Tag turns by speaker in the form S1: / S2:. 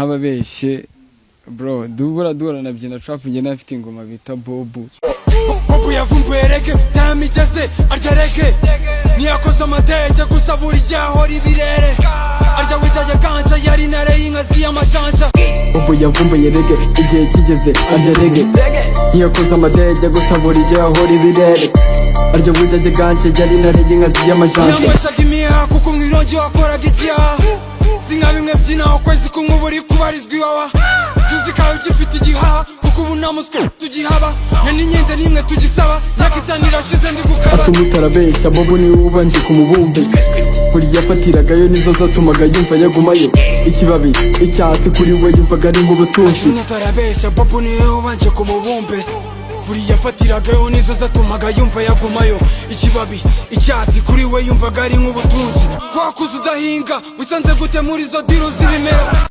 S1: ntababeshye bro duhura nabyina trap nge nafite ingoma bita Bobu
S2: yavumbuye rege tamigeze arya rege niyakoze amateke gusa buri jyaho ribirere arya witajye kanja yari nare y'inkazi y'amashanja
S1: Bobu yavumbuye rege igihe kigeze arya rege niyakoze amateke gusa buri jyaho ribirere arya witajye kanja yari nare y'inkazi y'amashanja
S2: yamweshaga imiha kuko mwirongi wakoraga igiha singa bimwe byinaho kwezi kumwe buri kubarizwa iwawa tuzikawe ugifite igihaha kuko ubu nta muswa tugihaba nta n'inyenda n'imwe tugisaba nyakitanira ashize ndi gukaba
S1: atumutarabeshya Bobu niwe ubanje ku mubumbe buri yafatiragayo nizo zatumaga yumva yagumayo ikibabi icyatsi kuri we yumvaga ari nk'ubutunzi
S2: atumutarabeshya Bobu niwe ubanje ku mubumbe buri yafatiragayo nizo zatumaga yumva yagumayo ikibabi icyatsi kuri we yumvaga ari nk'ubutunzi kwakuze udahinga wisanze gute muri zo diro z'ibimera